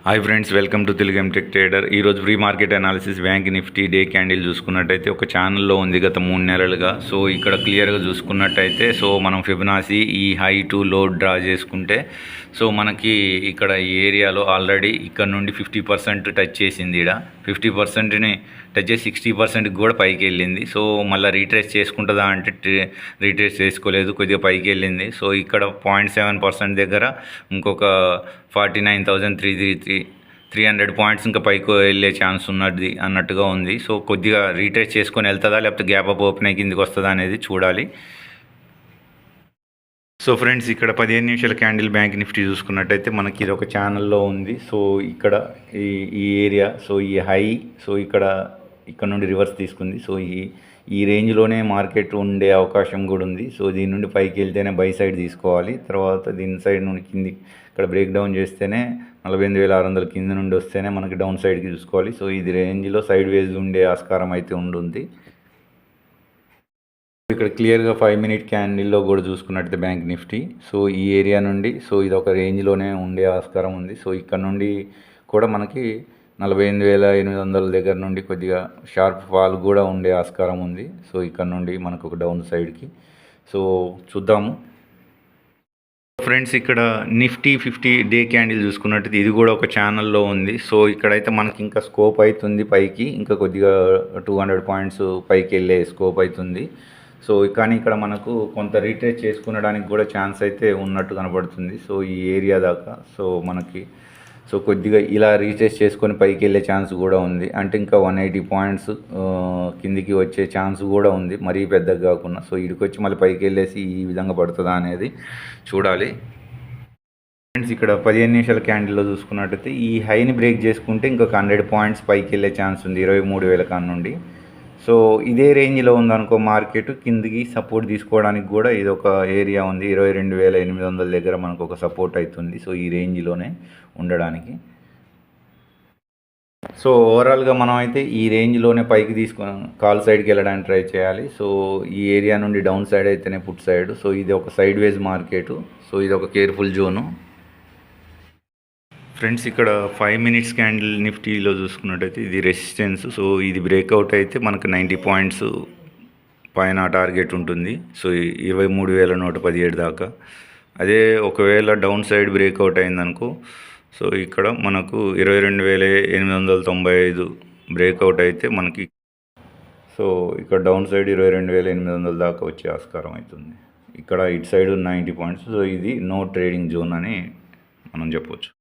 Hi friends, welcome to Telugu M tech trader. ఈరోజు pre market analysis bank Nifty day candle చూసుకున్నట్టయితే ఒక ఛానల్లో ఉంది గత 3 నెలలుగా. సో ఇక్కడ క్లియర్గా చూసుకున్నట్టయితే సో మనం ఫిబొనాసీ ఈ హై టు లో డ్రా చేసుకుంటే సో మనకి ఇక్కడ ఈ ఏరియాలో ఆల్రెడీ ఇక్కడ నుండి 50% టచ్ చేసింది. ఇక్కడ 50%ని టచ్ చేసి 60%కి కూడా పైకి వెళ్ళింది. సో మళ్ళీ రీట్రేస్ చేసుకుంటుందా అంటే రీట్రేస్ చేసుకోలేదు, కొద్దిగా పైకి వెళ్ళింది. సో ఇక్కడ 0.7% దగ్గర ఇంకొక 49,300 పాయింట్స్ ఇంకా పైకి వెళ్ళే ఛాన్స్ ఉన్నది అన్నట్టుగా ఉంది. సో కొద్దిగా రీట్రేస్ చేసుకొని వెళ్తుందా లేకపోతే గ్యాప్ అప్ ఓపెన్ అయ్యి కిందికి వస్తుందా అనేది చూడాలి. సో ఫ్రెండ్స్, ఇక్కడ 15 నిమిషాల క్యాండిల్ బ్యాంక్ నిఫ్టీ చూసుకున్నట్టయితే మనకి ఇది ఒక ఛానల్లో ఉంది. సో ఇక్కడ ఈ ఏరియా, సో ఈ హై, సో ఇక్కడ నుండి రివర్స్ తీసుకుంది. సో ఈ రేంజ్లోనే మార్కెట్ ఉండే అవకాశం కూడా ఉంది. సో దీని నుండి పైకి వెళ్తేనే బై సైడ్ తీసుకోవాలి. తర్వాత దీని సైడ్ నుండి కింది ఇక్కడ బ్రేక్ డౌన్ చేస్తేనే 48,600 కింద నుండి వస్తేనే మనకి డౌన్ సైడ్కి చూసుకోవాలి. సో ఇది రేంజ్లో సైడ్ వేజ్ ఉండే ఆస్కారం అయితే ఉంటుంది. ఇక్కడ క్లియర్గా 5 మినిట్ క్యాండిల్లో కూడా చూసుకున్నట్టయితే బ్యాంక్ నిఫ్టీ సో ఈ ఏరియా నుండి సో ఇది ఒక రేంజ్లోనే ఉండే ఆస్కారం ఉంది. సో ఇక్కడ నుండి కూడా మనకి 48,800 దగ్గర నుండి కొద్దిగా షార్ప్ ఫాల్ కూడా ఉండే ఆస్కారం ఉంది. సో ఇక్కడ నుండి మనకు ఒక డౌన్ సైడ్కి సో చూద్దాము. ఫ్రెండ్స్, ఇక్కడ నిఫ్టీ 50 డే క్యాండిల్ చూసుకున్నట్టయితే ఇది కూడా ఒక ఛానల్లో ఉంది. సో ఇక్కడైతే మనకి ఇంకా స్కోప్ అవుతుంది పైకి, ఇంకా కొద్దిగా 200 పాయింట్స్ పైకి వెళ్ళే స్కోప్ అవుతుంది. సో కానీ ఇక్కడ మనకు కొంత రీట్రేస్ చేసుకునడానికి కూడా ఛాన్స్ అయితే ఉన్నట్టు కనబడుతుంది. సో ఈ ఏరియా దాకా సో మనకి సో కొద్దిగా ఇలా రీట్రేస్ చేసుకొని పైకి వెళ్ళే ఛాన్స్ కూడా ఉంది. అంటే ఇంకా 180 పాయింట్స్ కిందికి వచ్చే ఛాన్స్ కూడా ఉంది, మరీ పెద్దగా కాకుండా. సో ఇడికి వచ్చి మళ్ళీ పైకి వెళ్ళేసి ఈ విధంగా పడుతుందా అనేది చూడాలి. ఫ్రెండ్స్, ఇక్కడ 15 నిమిషాల క్యాండిల్లో చూసుకున్నట్టయితే ఈ హైని బ్రేక్ చేసుకుంటే ఇంకొక 100 పాయింట్స్ పైకి వెళ్ళే ఛాన్స్ ఉంది 23,000 కాన్ నుండి. సో ఇదే రేంజ్లో ఉందనుకో మార్కెట్, కిందికి సపోర్ట్ తీసుకోవడానికి కూడా ఇది ఒక ఏరియా ఉంది. 22,800 దగ్గర మనకు ఒక సపోర్ట్ అవుతుంది. సో ఈ రేంజ్లోనే ఉండడానికి. సో ఓవరాల్గా మనం అయితే ఈ రేంజ్లోనే పైకి తీసుకొని కాల్ సైడ్కి వెళ్ళడానికి ట్రై చేయాలి. సో ఈ ఏరియా నుండి డౌన్ సైడ్ అయితేనే పుట్ సైడ్. సో ఇది ఒక సైడ్ వేజ్ మార్కెట్. సో ఇది ఒక కేర్ఫుల్ జోను. ఫ్రెండ్స్, ఇక్కడ 5 మినిట్స్ క్యాండిల్ నిఫ్టీలో చూసుకున్నట్టయితే ఇది రెసిస్టెన్స్. సో ఇది బ్రేక్అవుట్ అయితే మనకు 90 పాయింట్స్ పైన టార్గెట్ ఉంటుంది. సో 23,117 దాకా. అదే ఒకవేళ డౌన్ సైడ్ బ్రేక్అవుట్ అయిందనుకో సో ఇక్కడ మనకు 22,895 బ్రేక్అవుట్ అయితే మనకి సో ఇక్కడ డౌన్ సైడ్ 22,800 దాకా వచ్చే ఆస్కారం అవుతుంది. ఇక్కడ ఇటు సైడ్ 90 పాయింట్స్. సో ఇది నో ట్రేడింగ్ జోన్ అని మనం చెప్పవచ్చు.